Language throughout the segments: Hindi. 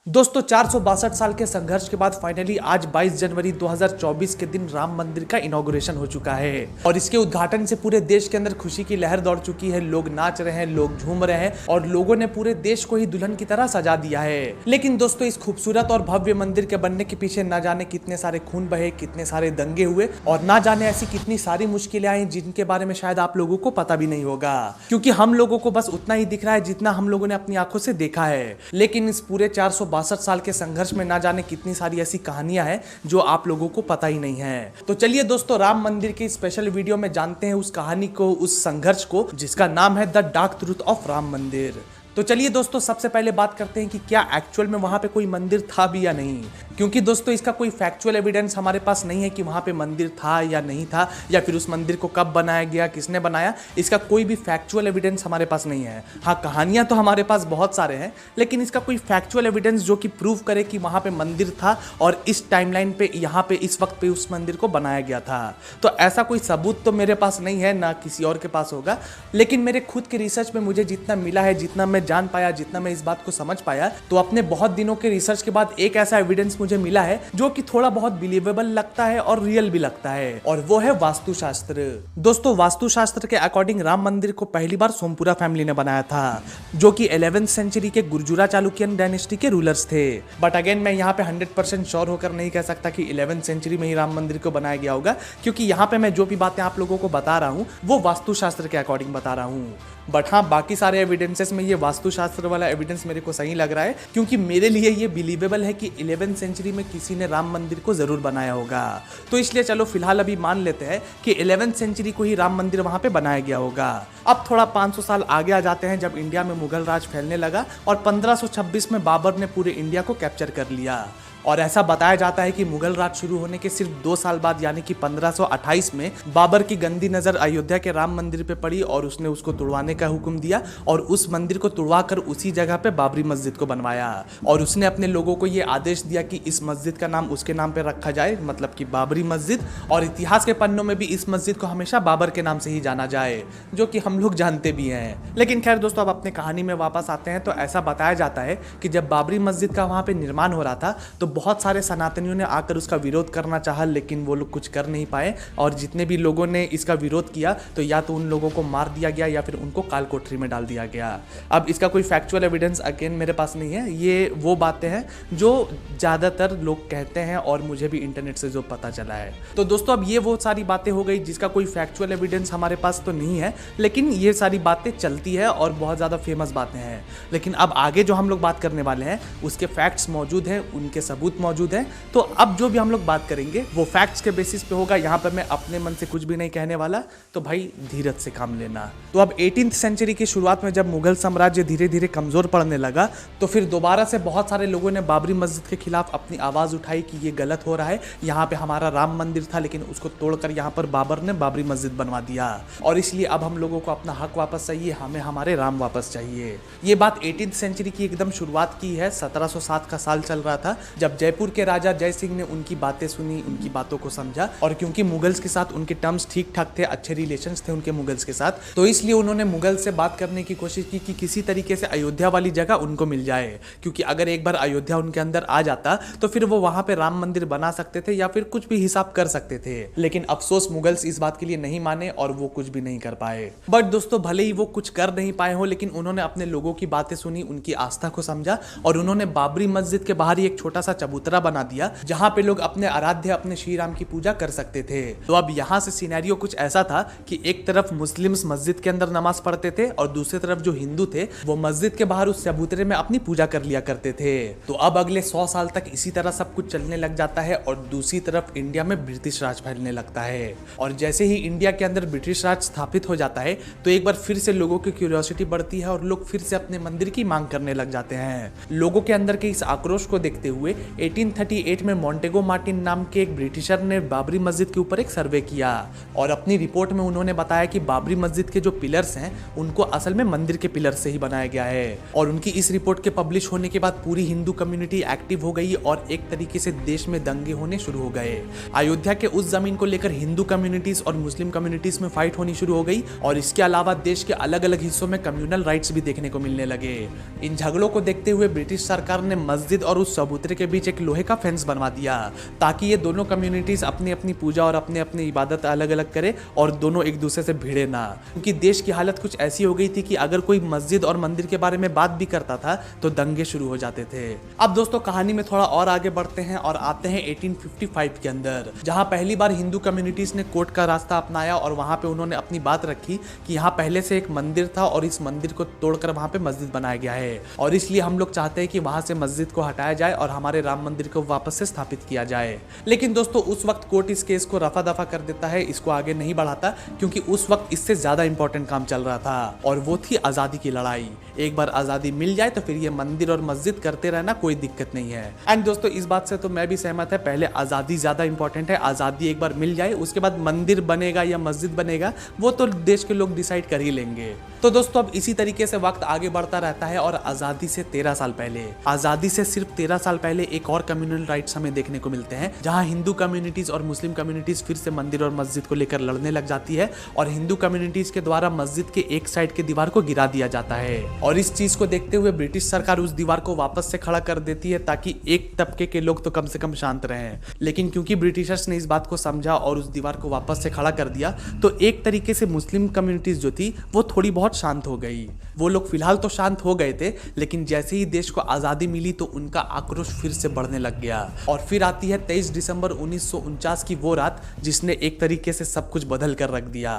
दोस्तों 462 साल के संघर्ष के बाद फाइनली आज 22 जनवरी 2024 के दिन राम मंदिर का इनॉग्रेशन हो चुका है और इसके उद्घाटन से पूरे देश के अंदर खुशी की लहर दौड़ चुकी है। लोग नाच रहे हैं, लोग झूम रहे हैं और लोगों ने पूरे देश को ही दुल्हन की तरह सजा दिया है। लेकिन दोस्तों इस खूबसूरत और भव्य मंदिर के बनने के पीछे न जाने कितने सारे खून बहे, कितने सारे दंगे हुए और ना जाने ऐसी कितनी सारी मुश्किलें आई जिनके बारे में शायद आप लोगों को पता भी नहीं होगा, क्योंकि हम लोगों को बस उतना ही दिख रहा है जितना हम लोगों ने अपनी आंखों से देखा है। लेकिन इस पूरे 462 साल के संघर्ष में ना जाने कितनी सारी ऐसी कहानियां हैं जो आप लोगों को पता ही नहीं है। तो चलिए दोस्तों राम मंदिर की स्पेशल वीडियो में जानते हैं उस कहानी को, उस संघर्ष को जिसका नाम है the dark truth of Ram मंदिर। तो चलिए दोस्तों सबसे पहले बात करते हैं कि क्या एक्चुअल में वहां पे कोई मंदिर था भी या नहीं, क्योंकि दोस्तों इसका कोई फैक्चुअल एविडेंस हमारे पास नहीं है कि वहां पे मंदिर था या नहीं था, या फिर उस मंदिर को कब बनाया गया, किसने बनाया, इसका कोई भी फैक्चुअल एविडेंस हमारे पास नहीं है। हाँ, कहानियां तो हमारे पास बहुत सारे हैं, लेकिन इसका कोई फैक्चुअल एविडेंस जो कि प्रूव करे कि वहां पे मंदिर था और इस टाइमलाइन पे यहाँ पे इस वक्त पे उस मंदिर को बनाया गया था, तो ऐसा कोई सबूत तो मेरे पास नहीं है, ना किसी और के पास होगा। लेकिन मेरे खुद के रिसर्च में मुझे जितना मिला है, जितना मैं जान पाया, जितना मैं इस बात को समझ पाया, तो अपने बहुत दिनों के रिसर्च के बाद एक ऐसा एविडेंस मुझे मिला है जो कि थोड़ा बहुत बिलीवेबल लगता है और रियल भी लगता है, और वो है वास्तुशास्त्र। दोस्तों वास्तुशास्त्र के अकॉर्डिंग राम मंदिर को पहली बार सोमपुरा फैमिली ने बनाया था, जो कि 11th सेंचुरी के गुर्जुरा चालुक्यन डायनेस्टी के रूलर्स थे। बट अगेन मैं यहाँ पे 100% श्योर होकर नहीं कह सकता कि 11th सेंचुरी में ही राम मंदिर को बनाया गया होगा, क्योंकि यहाँ पे मैं जो भी बातें आप लोगों को बता रहा हूँ वो वास्तुशास्त्र के अकॉर्डिंग बता रहा हूँ। बट हाँ, बाकी सारे एविडेंसेस में ये वास्तुशास्त्र वाला एविडेंस मेरे को सही लग रहा है, क्योंकि मेरे लिए ये बिलीवेबल है कि 11th सेंचुरी में किसी ने राम मंदिर को जरूर बनाया होगा। तो इसलिए चलो फिलहाल अभी मान लेते हैं कि 11th सेंचुरी को ही राम मंदिर वहां पे बनाया गया होगा। अब थोड़ा 500 साल आगे आ जाते हैं, जब इंडिया में मुगल राज फैलने लगा और 1526 में बाबर ने पूरे इंडिया को कैप्चर कर लिया। और ऐसा बताया जाता है कि मुगल राज शुरू होने के सिर्फ 2 साल बाद यानी कि 1528 में बाबर की गंदी नजर अयोध्या के राम मंदिर पे पड़ी और उसने उसको तुड़वाने का हुक्म दिया और उस मंदिर को तुड़वाकर उसी जगह पे बाबरी मस्जिद को बनवाया। और उसने अपने लोगों को ये आदेश दिया कि इस मस्जिद का नाम उसके नाम पे रखा जाए, मतलब कि बाबरी मस्जिद, और इतिहास के पन्नों में भी इस मस्जिद को हमेशा बाबर के नाम से ही जाना जाए, जो कि हम लोग जानते भी हैं। लेकिन खैर दोस्तों अब अपने कहानी में वापस आते हैं। तो ऐसा बताया जाता है कि जब बाबरी मस्जिद का वहां पे निर्माण हो रहा था तो बहुत सारे सनातनियों ने आकर उसका विरोध करना चाहा, लेकिन वो लोग कुछ कर नहीं पाए, और जितने भी लोगों ने इसका विरोध किया तो या तो उन लोगों को मार दिया गया या फिर उनको काल कोठरी में डाल दिया गया। अब इसका कोई फैक्चुअल एविडेंस अगेन मेरे पास नहीं है, ये वो बातें हैं जो ज़्यादातर लोग कहते हैं और मुझे भी इंटरनेट से जो पता चला है। तो दोस्तों अब ये वो सारी बातें हो गई जिसका कोई फैक्चुअल एविडेंस हमारे पास तो नहीं है, लेकिन ये सारी बातें चलती है और बहुत ज़्यादा फेमस बातें हैं। लेकिन अब आगे जो हम लोग बात करने वाले हैं उसके फैक्ट्स मौजूद हैं, उनके सबूत मौजूद है। तो अब जो भी हम लोग बात करेंगे वो फैक्ट्स के बेसिस पे होगा। यहाँ पर मैं अपने मन से कुछ भी नहीं कहने वाला, तो भाई धीरज से काम लेना। तो अब 18th सेंचुरी की शुरुआत में जब मुगल साम्राज्य धीरे धीरे कमजोर पड़ने लगा तो फिर दोबारा से बहुत सारे लोगों ने बाबरी मस्जिद के खिलाफ अपनी आवाज उठाई कि ये गलत हो रहा है, यहाँ पे हमारा राम मंदिर था लेकिन उसको तोड़कर यहाँ पर बाबर ने बाबरी मस्जिद बनवा दिया, और इसलिए अब हम लोगों को अपना हक वापस चाहिए, हमें हमारे राम वापस चाहिए। ये बात 18th सेंचुरी की एकदम शुरुआत की है। 1707 का साल चल रहा था जब जयपुर के राजा जय सिंह ने उनकी बातें सुनी, उनकी बातों को समझा, और क्योंकि मुगल्स के साथ उनके टर्म्स ठीक ठाक थे, अच्छे रिलेशंस थे उनके मुगल्स के साथ, तो इसलिए उन्होंने मुगल से बात करने की कोशिश की कि किसी तरीके से अयोध्या वाली जगह उनको मिल जाए, क्योंकि अगर एक बार अयोध्या उनके अंदर आ जाता तो फिर वो वहां पे राम मंदिर बना सकते थे या फिर कुछ भी हिसाब कर सकते थे। लेकिन अफसोस मुगल्स इस बात के लिए नहीं माने और वो कुछ भी नहीं कर पाए। बट दोस्तों भले ही वो कुछ कर नहीं पाए हो, लेकिन उन्होंने अपने लोगों की बातें सुनी, उनकी आस्था को समझा, और उन्होंने बाबरी मस्जिद के बाहर ही एक छोटा सा चबूतरा बना दिया जहां पे लोग अपने आराध्य अपने श्री राम की पूजा कर सकते थे। तो अब यहाँ से सिनेरियो कुछ ऐसा था कि एक तरफ मुस्लिम्स मस्जिद के अंदर नमाज पढ़ते थे और दूसरी तरफ जो हिंदू थे वो मस्जिद के बाहर उस चबूतरे में अपनी पूजा कर लिया करते थे। तो अब अगले 100 साल तक इसी तरह सब कुछ चलने लग जाता है और दूसरी तरफ इंडिया में ब्रिटिश राज फैलने लगता है। और जैसे ही इंडिया के अंदर ब्रिटिश राज स्थापित हो जाता है तो एक बार फिर से लोगों की क्यूरियोसिटी बढ़ती है और लोग फिर से अपने मंदिर की मांग करने लग जाते हैं। लोगों के अंदर के इस आक्रोश को देखते हुए 1838 में मॉन्टेगो मार्टिन नाम के एक ब्रिटिशर ने बाबरी मस्जिद के ऊपर एक सर्वे किया और अपनी रिपोर्ट में उन्होंने बताया कि बाबरी मस्जिद के जो पिलर्स हैं उनको असल में मंदिर के पिलर से ही बनाया गया है। और उनकी इस रिपोर्ट के पब्लिश होने के बाद पूरी हिंदू कम्युनिटी एक्टिव हो गई और एक तरीके से देश में दंगे होने शुरू हो गए। अयोध्या के उस जमीन को लेकर हिंदू कम्युनिटीज और मुस्लिम कम्युनिटीज में फाइट होनी शुरू हो गई और इसके अलावा देश के अलग अलग हिस्सों में कम्युनल राइट्स भी देखने को मिलने लगे। इन झगड़ों को देखते हुए ब्रिटिश सरकार ने मस्जिद और उस चबूतरे के बीच एक लोहे का फेंस बनवा दिया ताकि ये दोनों कम्युनिटीज अपनी अपनी पूजा और अपनी अपनी इबादत अलग अलग करे और दोनों एक दूसरे से भिड़े ना, क्योंकि देश की हालत कुछ ऐसी हो गई थी कि अगर कोई मस्जिद और मंदिर के बारे में बात भी करता था तो दंगे शुरू हो जाते थे। अब दोस्तों कहानी में थोड़ा और आगे बढ़ते हैं और आते हैं 1855 के अंदर, जहां पहली बार हिंदू कम्युनिटीज ने कोर्ट का रास्ता अपनाया और वहां पे उन्होंने अपनी बात रखी कि यहाँ पहले से एक मंदिर था और इस मंदिर को तोड़कर वहां पे मस्जिद बनाया गया है और इसलिए हम लोग चाहते हैं कि वहां से मस्जिद को हटाया जाए और हमारे राम मंदिर को वापस से स्थापित किया जाए। लेकिन दोस्तों उस वक्त कोर्ट इस केस को रफा दफा कर देता है, इसको आगे नहीं बढ़ाता, क्योंकि उस वक्त इससे ज्यादा इंपॉर्टेंट काम चल रहा था और वो थी आजादी की लड़ाई। एक बार आजादी मिल जाए तो फिर ये मंदिर और मस्जिद करते रहना कोई दिक्कत नहीं है। एंड दोस्तों इस बात से तो मैं भी सहमत है, पहले आजादी ज्यादा इंपॉर्टेंट है। आजादी एक बार मिल जाए उसके बाद मंदिर बनेगा या मस्जिद बनेगा वो तो देश के लोग डिसाइड कर ही लेंगे। तो दोस्तों अब इसी तरीके से वक्त आगे बढ़ता रहता है और आजादी से 13 साल पहले, आजादी से सिर्फ 13 साल पहले एक और कम्युनल राइट्स हमें देखने को मिलते हैं, जहां हिंदू कम्युनिटीज और मुस्लिम कम्युनिटीज फिर से मंदिर और मस्जिद को लेकर लड़ने लग जाती है और हिंदू कम्युनिटीज के द्वारा मस्जिद के एक साइड के दीवार को गिरा दिया जाता है। और इस चीज को देखते हुए ब्रिटिश सरकार उस दीवार को वापस से खड़ा कर देती है ताकि एक तबके के लोग तो कम से कम शांत रहें। लेकिन क्योंकि ब्रिटिशर्स ने इस बात को समझा और उस दीवार को वापस से खड़ा कर दिया तो एक तरीके से मुस्लिम कम्युनिटीज जो थी वो थोड़ी बहुत शांत हो गई। वो लोग फिलहाल तो शांत हो गए थे, लेकिन जैसे ही देश को आजादी मिली तो उनका आक्रोश फिर से बढ़ने लग गया। और फिर आती है 23 दिसंबर 1949 की वो रात जिसने एक तरीके से सब कुछ बदल कर रख दिया।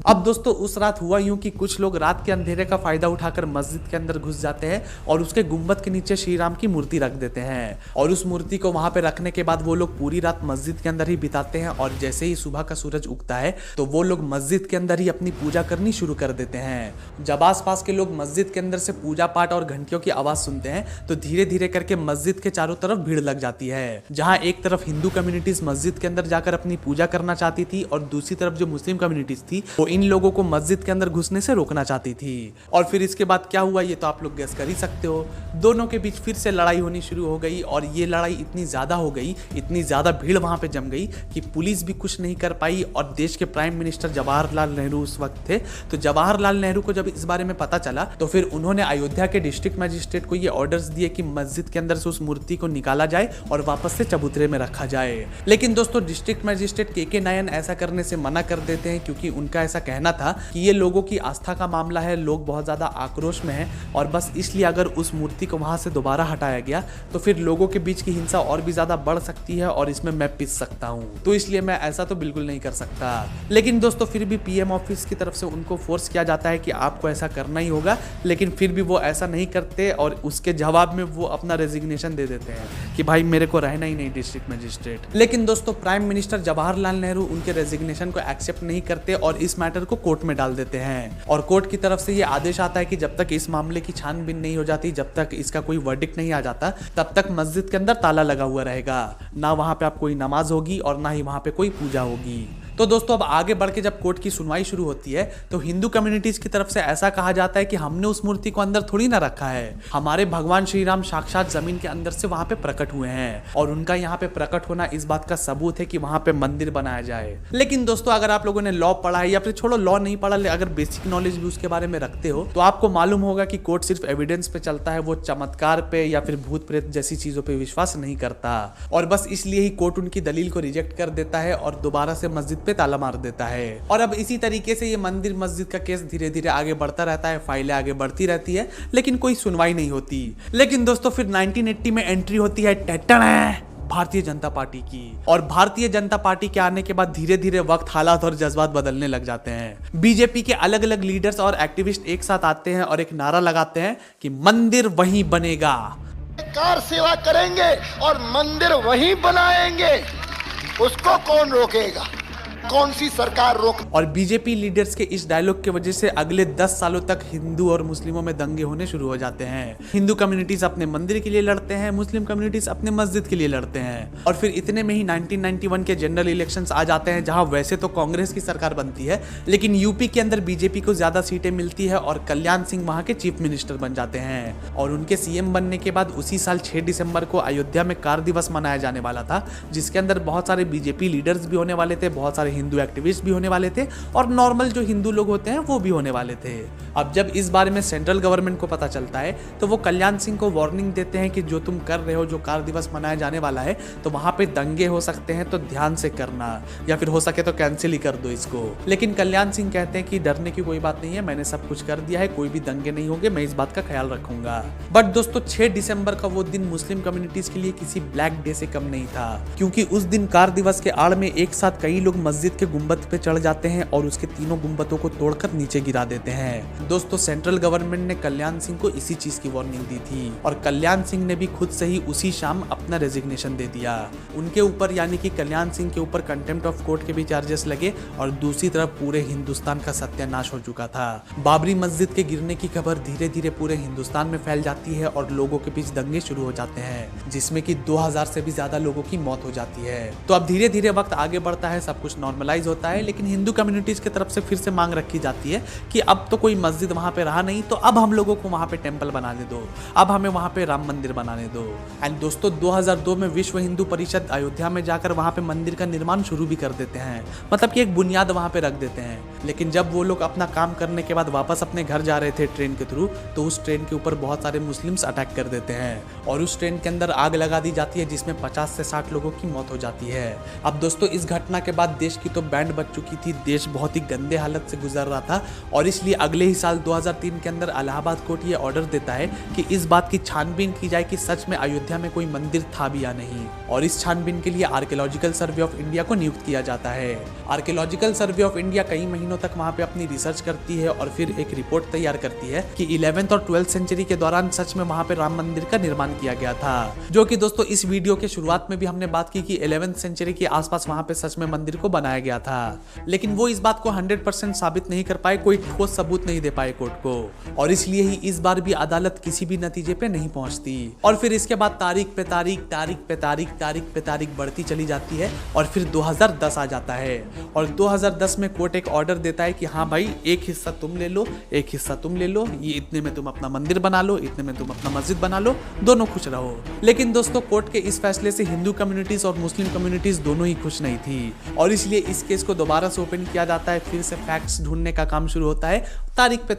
अब दोस्तों उस रात हुआ यूं कि कुछ लोग रात के अंधेरे का फायदा उठाकर मस्जिद के अंदर घुस जाते हैं और उसके गुंबद के नीचे श्री राम की मूर्ति रख देते हैं और उस मूर्ति को वहां पे रखने के बाद वो लोग पूरी रात मस्जिद के अंदर ही बिताते हैं और जैसे ही सुबह का सूरज उगता है तो वो लोग मस्जिद के अंदर ही अपनी पूजा करनी शुरू कर देते हैं। जब आसपास के लोग मस्जिद के अंदर से पूजा पाठ और घंटियों की आवाज सुनते हैं तो धीरे धीरे करके मस्जिद के चारों तरफ भीड़ लग जाती है, जहां एक तरफ हिंदू कम्युनिटीज मस्जिद के अंदर जाकर अपनी पूजा करना चाहती थी और दूसरी तरफ जो मुस्लिम कम्युनिटीज थी वो इन लोगों को मस्जिद के अंदर घुसने से रोकना चाहती थी। और फिर इसके बाद क्या हुआ ये तो आप लोग गेस कर ही सकते हो। दोनों के बीच फिर से लड़ाई होनी शुरू हो गई और ये लड़ाई इतनी ज्यादा हो गई, इतनी ज्यादा भीड़ वहां पे जम गई कि पुलिस भी कुछ नहीं कर पाई। और देश के प्राइम मिनिस्टर जवाहरलाल नेहरू उस वक्त थे, तो जवाहरलाल नेहरू को जब इस बारे में पता चला तो फिर उन्होंने अयोध्या के डिस्ट्रिक्ट मजिस्ट्रेट को ये ऑर्डर्स दिए कि मस्जिद के अंदर से उस मूर्ति को निकाला जाए और वापस से चबूतरे में रखा जाए। लेकिन दोस्तों डिस्ट्रिक्ट मजिस्ट्रेट के नायन ऐसा करने से मना कर देते हैं, क्योंकि उनका ऐसा कहना था कि ये लोगों की आस्था का मामला है, लोग बहुत ज्यादा आक्रोश में हैं और बस इसलिए अगर उस मूर्ति को वहां से दोबारा हटाया गया तो फिर लोगों के बीच की हिंसा और भी ज्यादा बढ़ सकती है और इसमें मैं पिस सकता हूं, तो इसलिए मैं ऐसा तो बिल्कुल नहीं कर सकता। लेकिन दोस्तों फिर भी पीएम ऑफिस की तरफ से उनको फोर्स किया जाता है कि आपको ऐसा करना ही होगा, लेकिन फिर भी वो ऐसा नहीं करते और उसके जवाब में वो अपना रेजिग्नेशन दे देते हैं कि भाई मेरे को रहना ही नहीं डिस्ट्रिक्ट मजिस्ट्रेट। लेकिन दोस्तों प्राइम मिनिस्टर जवाहरलाल नेहरू उनके रेजिग्नेशन को एक्सेप्ट नहीं करते और इस मैटर को कोर्ट में डाल देते हैं और कोर्ट की तरफ से ये आदेश आता है कि जब तक इस मामले की छानबीन नहीं हो जाती, जब तक इसका कोई वर्डिक्ट नहीं आ जाता, तब तक मस्जिद के अंदर ताला लगा हुआ रहेगा, ना वहां पे आप कोई नमाज होगी और ना ही वहां पे कोई पूजा होगी। तो दोस्तों अब आगे बढ़ के जब कोर्ट की सुनवाई शुरू होती है तो हिंदू कम्युनिटीज की तरफ से ऐसा कहा जाता है कि हमने उस मूर्ति को अंदर थोड़ी ना रखा है, हमारे भगवान श्री राम साक्षात जमीन के अंदर से वहां पे प्रकट हुए हैं और उनका यहाँ पे प्रकट होना इस बात का सबूत है कि वहां पे मंदिर बनाया जाए। लेकिन दोस्तों अगर आप लोगों ने लॉ पढ़ा है या फिर छोड़ो लॉ नहीं पढ़ा, अगर बेसिक नॉलेज भी उसके बारे में रखते हो तो आपको मालूम होगा कि कोर्ट सिर्फ एविडेंस पे चलता है, वो चमत्कार पे या फिर भूत प्रेत जैसी चीजों पे विश्वास नहीं करता और बस इसलिए ही कोर्ट उनकी दलील को रिजेक्ट कर देता है और दोबारा से मस्जिद पे ताला मार देता है। और अब इसी तरीके से ये मंदिर मस्जिद का केस धीरे धीरे आगे बढ़ता रहता है, फाइलें आगे बढ़ती रहती है, लेकिन कोई सुनवाई नहीं होती। लेकिन दोस्तों फिर 1980 में एंट्री होती है भारतीय जनता पार्टी की और भारतीय जनता पार्टी के आने के बाद धीरे धीरे वक्त, हालात और जज्बात बदलने लग जाते हैं। बीजेपी के अलग अलग लीडर्स और एक्टिविस्ट एक साथ आते हैं और एक नारा लगाते हैं कि मंदिर वहीं बनेगा, कार सेवा करेंगे और मंदिर वहीं बनाएंगे, उसको कौन रोकेगा। कौन सी सरकार रोक। और बीजेपी लीडर्स के इस डायलॉग की वजह से अगले 10 सालों तक हिंदू और मुस्लिमों में दंगे होने शुरू हो जाते हैं। हिंदू कम्युनिटीज अपने मंदिर के लिए लड़ते हैं, मुस्लिम कम्युनिटीज अपने मस्जिद के लिए लड़ते हैं। और फिर इतने में ही 1991 के जनरल इलेक्शंस आ जाते हैं, जहां वैसे तो कांग्रेस की सरकार बनती है, लेकिन यूपी के अंदर बीजेपी को ज्यादा सीटें मिलती है और कल्याण सिंह वहां के चीफ मिनिस्टर बन जाते हैं। और उनके सीएम बनने के बाद उसी साल 6 दिसंबर को अयोध्या में कार दिवस मनाया जाने वाला था, जिसके अंदर बहुत सारे बीजेपी लीडर्स भी होने वाले थे, बहुत सारे हिंदू एक्टिविस्ट भी होने वाले थे और नॉर्मल जो हिंदू लोग होते हैं वो भी होने वाले थे। अब जब इस बारे में सेंट्रल गवर्नमेंट को पता चलता है तो वो कल्याण सिंह को वार्निंग देते हैं कि जो तुम कर रहे हो, जो कार दिवस मनाया जाने वाला है, तो वहां पे दंगे हो सकते हैं, तो ध्यान से करना, या फिर हो सके तो कैंसिल ही कर दो इसको। लेकिन कल्याण सिंह कहते हैं कि डरने की कोई बात नहीं है, मैंने सब कुछ कर दिया है, कोई भी दंगे नहीं होंगे, मैं इस बात का ख्याल रखूंगा। बट दोस्तों 6 दिसंबर का वो दिन मुस्लिम कम्युनिटीज के लिए किसी ब्लैक डे से कम नहीं था, क्योंकि उस दिन कार दिवस के आड़ में एक साथ कई लोग मस्जिद के गुंबद पे चढ़ जाते हैं और उसके तीनों गुंबदों को तोड़कर नीचे गिरा देते हैं। दोस्तों सेंट्रल गवर्नमेंट ने कल्याण सिंह को इसी चीज की वार्निंग दी थी और कल्याण सिंह ने भी खुद से ही उसी शाम अपना रेजिग्नेशन दे दिया। उनके ऊपर यानी कि कल्याण सिंह के ऊपर कंटेम्प्ट ऑफ कोर्ट के भी चार्जेस लगे और दूसरी तरफ पूरे हिंदुस्तान का सत्यानाश हो चुका था। बाबरी मस्जिद के गिरने की खबर धीरे धीरे पूरे हिंदुस्तान में फैल जाती है और लोगों के बीच दंगे शुरू हो जाते हैं, जिसमें कि 2000 से भी ज्यादा लोगों की मौत हो जाती है। तो अब धीरे धीरे वक्त आगे बढ़ता है, सब कुछ नॉर्मलाइज होता है, लेकिन हिंदू कम्युनिटीज की तरफ से फिर से मांग रखी जाती है कि अब तो कोई मस्जिद वहां पे रहा नहीं, तो अब हम लोगों को वहां पे टेंपल बनाने दो, अब हमें वहां पे राम मंदिर बनाने दो। एंड दोस्तों 2002 में विश्व हिंदू परिषद अयोध्या में जाकर वहां पे मंदिर का निर्माण शुरू भी कर देते हैं, मतलब कि एक बुनियाद वहां पे रख देते हैं। लेकिन जब वो लोग अपना काम करने के बाद वापस अपने घर जा रहे थे ट्रेन के थ्रू, तो उस ट्रेन के ऊपर बहुत सारे मुस्लिम्स अटैक कर देते हैं और उस ट्रेन के अंदर आग लगा दी जाती है, जिसमें 50 से 60 लोगों की मौत हो जाती है। अब दोस्तों इस घटना के बाद देश की तो बैंड बज चुकी थी, देश बहुत ही गंदे हालत से गुजर रहा था और इसलिए अगले ही साल 2003 के अंदर इलाहाबाद कोर्ट ये ऑर्डर देता है कि इस बात की छानबीन की जाए कि सच में अयोध्या में कोई मंदिर था भी या नहीं। और इस छानबीन के लिए आर्कियोलॉजिकल सर्वे ऑफ इंडिया को नियुक्त किया जाता है। आर्कियोलॉजिकल सर्वे ऑफ इंडिया कई महीनों तक वहां पे अपनी रिसर्च करती है और फिर एक रिपोर्ट तैयार करती है कि 11th और 12th सेंचुरी के दौरान सच में वहां पे राम मंदिर का निर्माण किया गया था, जो कि दोस्तों इस वीडियो के शुरुआत में भी हमने बात की कि 11th सेंचुरी के आसपास वहां पे सच में मंदिर को बनाया गया था। लेकिन वो इस बात को 100% साबित नहीं कर पाए, कोई ठोस सबूत नहीं दे पाए कोर्ट को, और इसलिए ही इस बार भी अदालत किसी भी नतीजे पे नहीं पहुंचती। और फिर इसके बाद तारीख पे तारीख बढ़ती चली जाती है और फिर 2010 आ जाता है और 2010 में कोर्ट एक ऑर्डर देता है कि हाँ भाई, एक हिस्सा तुम ले लो, एक हिस्सा तुम ले लो, ये इतने में तुम अपना मंदिर बना लो, इतने में तुम अपना मस्जिद बना लो, दोनों खुश रहो। लेकिन दोस्तों कोर्ट के इस फैसले से हिंदू कम्युनिटीज और मुस्लिम कम्युनिटीज दोनों ही खुश नहीं थी और इसलिए इस केस को दोबारा से ओपन किया जाता है, फिर से फैक्ट्स ढूंढने का काम शुरू होता है। तारीख पे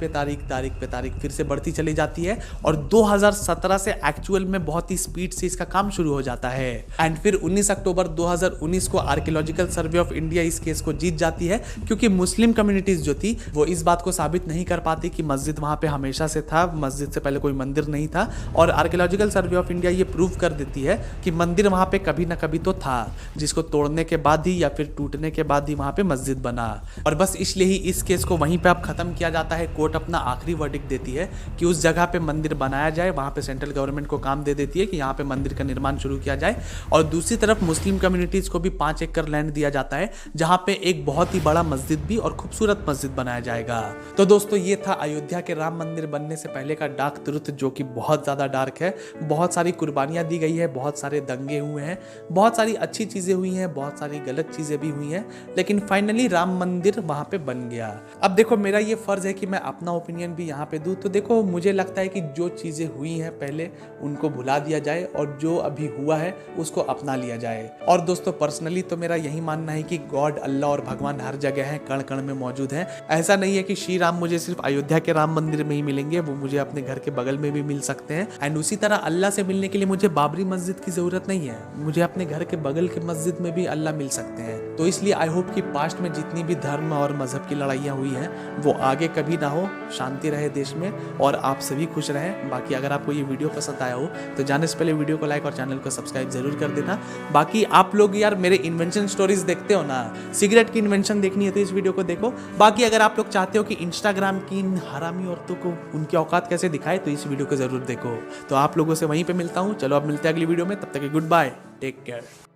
तारीख फिर से बढ़ती चली जाती है और 2017 से एक्चुअल में बहुत ही स्पीड से इसका काम शुरू हो जाता है। एंड फिर 19 अक्टूबर 2019 को आर्कियोलॉजिकल सर्वे ऑफ इंडिया इस केस को जीत जाती है, क्योंकि मुस्लिम कम्युनिटीज जो थी वो इस बात को साबित नहीं कर पाती कि मस्जिद वहां पे हमेशा से था, मस्जिद से पहले कोई मंदिर नहीं था, और आर्कियोलॉजिकल सर्वे ऑफ इंडिया ये प्रूव कर देती है कि मंदिर वहां पे कभी ना कभी तो था, जिसको तोड़ने के बाद ही या फिर टूटने के बाद ही वहां पे मस्जिद बना। और बस इसलिए ही इस केस को वहीं पे अब खत्म किया जाता है। कोर्ट अपना आखिरी वर्डिक्ट देती है कि उस जगह पे मंदिर बनाया जाए, वहां पे सेंट्रल गवर्नमेंट को काम दे देती है कि यहाँ पे मंदिर का निर्माण शुरू किया जाए, और दूसरी तरफ मुस्लिम कम्युनिटीज को भी 5 एकड़ लैंड दिया जाता है, जहां पे एक बहुत ही बड़ा मस्जिद भी और खूबसूरत मस्जिद बनाया जाएगा। तो दोस्तों ये था अयोध्या के राम मंदिर बनने से पहले का डार्क ट्रुथ, जो कि बहुत ज्यादा डार्क है। बहुत सारी कुर्बानियां दी गई है, बहुत सारे दंगे हुए हैं, बहुत सारी अच्छी चीजें हुई हैं, बहुत सारी गलत चीजें भी हुई हैं, लेकिन फाइनली राम मंदिर वहां पे बन गया। अब देखो मेरा ये फर्ज है कि मैं अपना ओपिनियन भी यहाँ पे दूं। तो देखो मुझे लगता है कि जो चीजें हुई हैं पहले उनको भुला दिया जाए और जो अभी हुआ है उसको अपना लिया जाए। और दोस्तों पर्सनली तो मेरा यही मानना है कि गॉड, अल्लाह और भगवान हर जगह है, कण कण में मौजूद है। ऐसा नहीं है कि श्री राम मुझे सिर्फ अयोध्या के राम मंदिर में ही मिलेंगे, वो मुझे अपने घर के बगल में भी मिल सकते हैं। एंड उसी तरह अल्लाह से मिलने के लिए मुझे बाबरी मस्जिद की जरूरत नहीं है, मुझे अपने घर के बगल के मस्जिद में भी अल्लाह मिल सकते हैं। तो इसलिए आई होप कि पास्ट में जितनी भी धर्म और मजहब की लड़ाइयाँ हुई हैं वो आगे कभी ना हो, शांति रहे देश में और आप सभी खुश रहें। बाकी अगर आपको ये वीडियो पसंद आया हो तो जाने से पहले वीडियो को लाइक और चैनल को सब्सक्राइब जरूर कर देना। बाकी आप लोग यार मेरे इन्वेंशन स्टोरीज देखते हो ना, सिगरेट की इन्वेंशन देखनी है तो इस वीडियो को देखो। बाकी अगर आप लोग चाहते हो कि इंस्टाग्राम की इन हरामी औरतों को उनकी औकात कैसे दिखाए तो इस वीडियो को जरूर देखो। तो आप लोगों से वहीं पे मिलता हूँ। चलो अब मिलते हैं अगली वीडियो में, तब तक गुड बाय, टेक केयर।